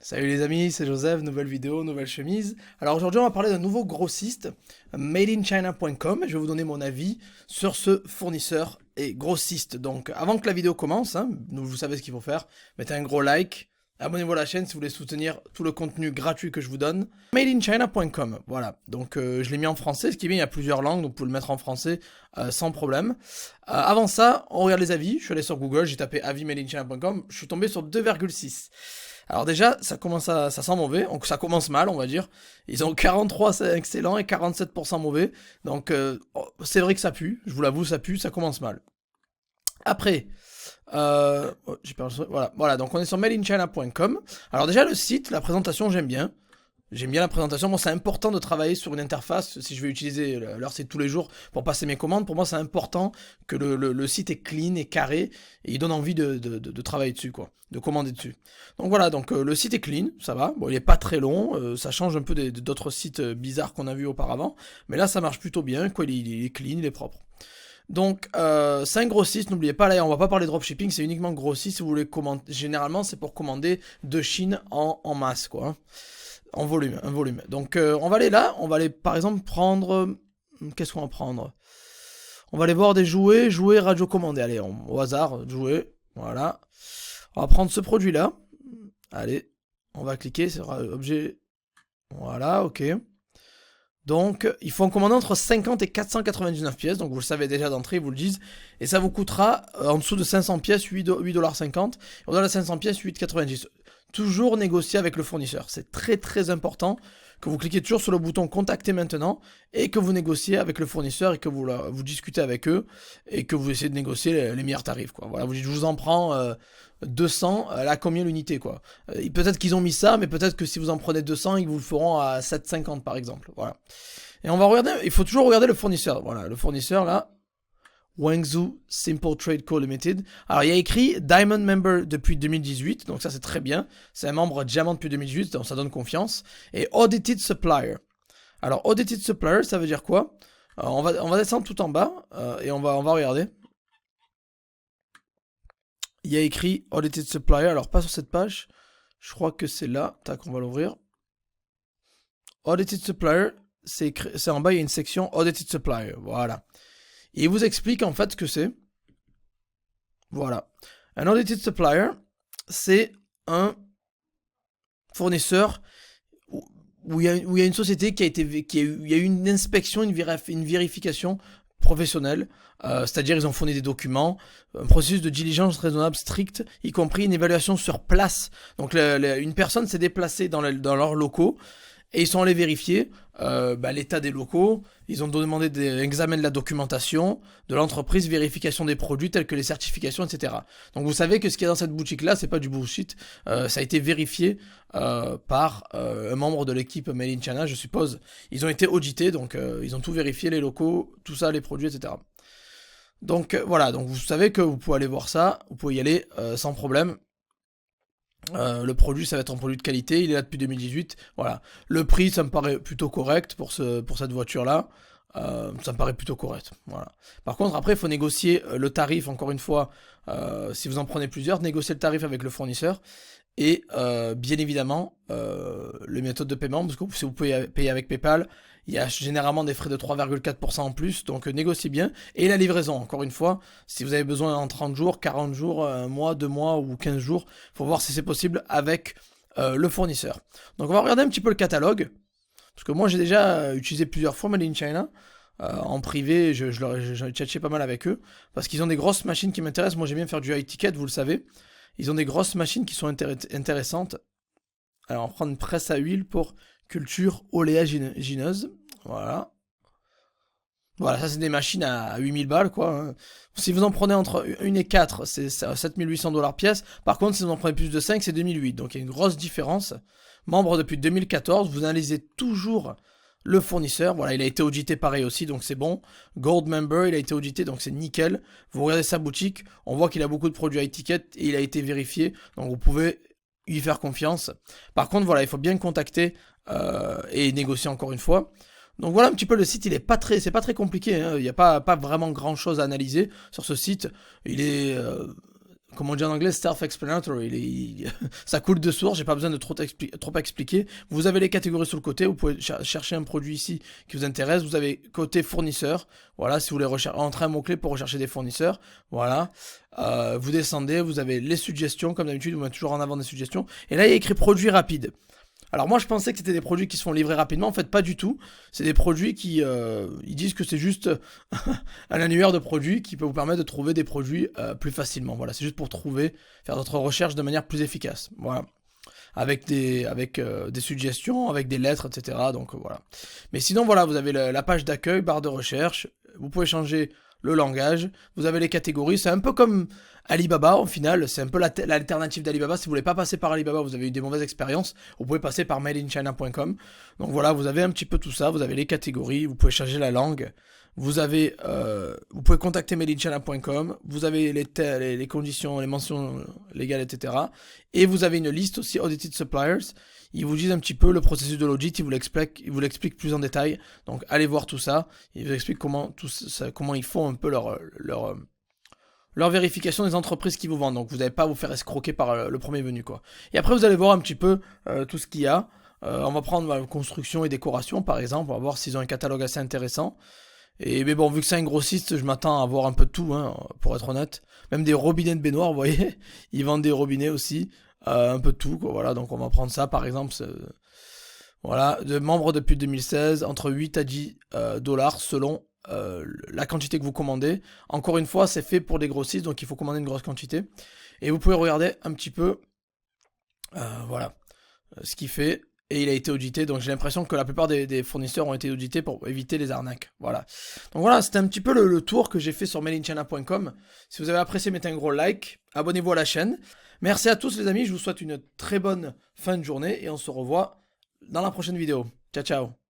Salut les amis, c'est Joseph, nouvelle vidéo, nouvelle chemise. Alors aujourd'hui on va parler d'un nouveau grossiste, madeinchina.com, et je vais vous donner mon avis sur ce fournisseur et grossiste. Donc avant que la vidéo commence, vous savez ce qu'il faut faire, mettez un gros like, abonnez-vous à la chaîne si vous voulez soutenir tout le contenu gratuit que je vous donne. Madeinchina.com, voilà, donc je l'ai mis en français, ce qui est bien, il y a plusieurs langues, donc vous pouvez le mettre en français sans problème. Avant ça, on regarde les avis, je suis allé sur Google, j'ai tapé avis madeinchina.com, je suis tombé sur 2,6. Alors déjà, ça sent mauvais, donc ça commence mal, on va dire. Ils ont 43 c'est excellent et 47% mauvais, donc c'est vrai que ça pue, je vous l'avoue, ça pue, ça commence mal. Après, j'ai perdu le truc, voilà, donc on est sur madeinchina.com. Alors déjà, le site, la présentation, j'aime bien. J'aime bien la présentation. Moi, c'est important de travailler sur une interface. Si je vais utiliser leur site tous les jours pour passer mes commandes, pour moi, c'est important que le site est clean et carré et il donne envie de travailler dessus, quoi, de commander dessus. Donc voilà, donc le site est clean, ça va. Bon, il est pas très long, ça change un peu d'autres sites bizarres qu'on a vus auparavant, mais là, ça marche plutôt bien, quoi. Il est clean, il est propre. Donc, c'est un grossiste, n'oubliez pas, là, on va pas parler de dropshipping, c'est uniquement grossiste. Si vous voulez commander, généralement, c'est pour commander de Chine en masse, quoi. En volume, un volume. Donc on va aller là, on va aller par exemple prendre... Qu'est-ce qu'on va prendre? On va aller voir des jouets, radiocommandés. Allez, au hasard, jouets, voilà. On va prendre ce produit-là. Allez, on va cliquer sur objet. Voilà, ok. Donc, il faut en commander entre 50 et 499 pièces. Donc, vous le savez déjà d'entrée, ils vous le disent. Et ça vous coûtera en dessous de 500 pièces, 8,50$. Au-delà de 500 pièces, 8,90$. Toujours négocier avec le fournisseur. C'est très très important que vous cliquez toujours sur le bouton contacter maintenant et que vous négociez avec le fournisseur et que vous discutez avec eux et que vous essayez de négocier les meilleurs tarifs, quoi. Voilà, vous dites je vous en prends 200, là combien l'unité, quoi. Peut-être qu'ils ont mis ça, mais peut-être que si vous en prenez 200, ils vous le feront à 7,50 par exemple. Voilà. Et on va regarder, il faut toujours regarder le fournisseur. Voilà, le fournisseur là. Wangzhou Simple Trade Co Limited. Alors il y a écrit Diamond Member depuis 2018, donc ça c'est très bien. C'est un membre diamant depuis 2018, donc ça donne confiance. Et Audited Supplier. Alors Audited Supplier, ça veut dire quoi? On va descendre tout en bas et on va regarder. Il y a écrit Audited Supplier, alors pas sur cette page. Je crois que c'est là. Tac, on va l'ouvrir. Audited Supplier, c'est en bas, il y a une section Audited Supplier. Voilà. Et il vous explique en fait ce que c'est. Voilà. Un audited supplier, c'est un fournisseur où il y a une société il y a eu une inspection, une vérification professionnelle. C'est-à-dire ils ont fourni des documents, un processus de diligence raisonnable strict, y compris une évaluation sur place. Donc une personne s'est déplacée dans leurs locaux. Et ils sont allés vérifier l'état des locaux, ils ont demandé des examens de la documentation, de l'entreprise, vérification des produits tels que les certifications, etc. Donc vous savez que ce qu'il y a dans cette boutique-là, c'est pas du bullshit, ça a été vérifié par un membre de l'équipe Made in China, je suppose. Ils ont été audités, donc ils ont tout vérifié, les locaux, tout ça, les produits, etc. Donc voilà, donc vous savez que vous pouvez aller voir ça, vous pouvez y aller sans problème. Le produit, ça va être un produit de qualité, il est là depuis 2018, voilà. Le prix, ça me paraît plutôt correct pour cette voiture-là, ça me paraît plutôt correct, voilà. Par contre, après, il faut négocier le tarif, encore une fois, si vous en prenez plusieurs, négocier le tarif avec le fournisseur, et bien évidemment, les méthodes de paiement, parce que si vous pouvez payer avec PayPal, il y a généralement des frais de 3,4% en plus, donc négociez bien. Et la livraison, encore une fois, si vous avez besoin en 30 jours, 40 jours, un mois, 2 mois ou 15 jours, il faut voir si c'est possible avec le fournisseur. Donc on va regarder un petit peu le catalogue, parce que moi j'ai déjà utilisé plusieurs fois Made in China. En privé, j'ai tchatché pas mal avec eux, parce qu'ils ont des grosses machines qui m'intéressent. Moi j'aime bien faire du high ticket, vous le savez. Ils ont des grosses machines qui sont intéressantes. Alors on prend une presse à huile pour culture oléagineuse. Voilà. Voilà, ça c'est des machines à 8000 balles, quoi, hein. Si vous en prenez entre 1 et 4, c'est 7800$ pièce. Par contre, si vous en prenez plus de 5, c'est 2008. Donc il y a une grosse différence. Membre depuis 2014, vous analysez toujours le fournisseur. Voilà, il a été audité pareil aussi, donc c'est bon. Gold Member, il a été audité, donc c'est nickel. Vous regardez sa boutique, on voit qu'il a beaucoup de produits high ticket et il a été vérifié. Donc vous pouvez y faire confiance. Par contre, voilà, il faut bien contacter et négocier encore une fois. Donc voilà un petit peu le site, c'est pas très compliqué, hein. Il n'y a pas vraiment grand chose à analyser sur ce site. Il est comme on dit en anglais, self-explanatory. Ça coule de source, j'ai pas besoin de trop expliquer. Vous avez les catégories sur le côté, vous pouvez chercher un produit ici qui vous intéresse. Vous avez côté fournisseur, voilà, si vous voulez entrer un mot-clé pour rechercher des fournisseurs, voilà. Vous descendez, vous avez les suggestions, comme d'habitude, vous mettez toujours en avant des suggestions. Et là, il y a écrit produits rapides. Alors moi je pensais que c'était des produits qui se font livrer rapidement, en fait pas du tout. C'est des produits qui ils disent que c'est juste un annuaire de produits qui peut vous permettre de trouver des produits plus facilement. Voilà, c'est juste pour faire votre recherche de manière plus efficace. Voilà. Avec des suggestions, avec des lettres, etc. Donc voilà. Mais sinon voilà, vous avez la page d'accueil, barre de recherche, vous pouvez changer le langage, vous avez les catégories, c'est un peu comme Alibaba au final, c'est un peu l'alternative d'Alibaba. Si vous voulez pas passer par Alibaba, vous avez eu des mauvaises expériences, vous pouvez passer par madeinchina.com. Donc voilà, vous avez un petit peu tout ça, vous avez les catégories, vous pouvez changer la langue, vous pouvez contacter madeinchina.com, vous avez les conditions, les mentions légales, etc. Et vous avez une liste aussi Audited Suppliers. Ils vous disent un petit peu le processus de l'audit, ils vous l'expliquent plus en détail. Donc allez voir tout ça, ils vous expliquent comment ils font un peu leur vérification des entreprises qui vous vendent. Donc vous n'allez pas vous faire escroquer par le premier venu, quoi. Et après vous allez voir un petit peu tout ce qu'il y a. On va prendre construction et décoration par exemple, on va voir s'ils ont un catalogue assez intéressant. Mais bon, vu que c'est un grossiste, je m'attends à voir un peu de tout, hein, pour être honnête. Même des robinets de baignoire, vous voyez. Ils vendent des robinets aussi. Un peu de tout, quoi. Voilà, donc on va prendre ça, par exemple. Voilà, de membres depuis 2016, entre 8 à 10 dollars selon la quantité que vous commandez. Encore une fois, c'est fait pour des grossistes, donc il faut commander une grosse quantité. Et vous pouvez regarder un petit peu, voilà, ce qu'il fait. Et il a été audité, donc j'ai l'impression que la plupart des fournisseurs ont été audités pour éviter les arnaques. Voilà. Donc voilà, c'était un petit peu le tour que j'ai fait sur madeinchina.com. Si vous avez apprécié, mettez un gros like, abonnez-vous à la chaîne. Merci à tous les amis, je vous souhaite une très bonne fin de journée et on se revoit dans la prochaine vidéo. Ciao ciao.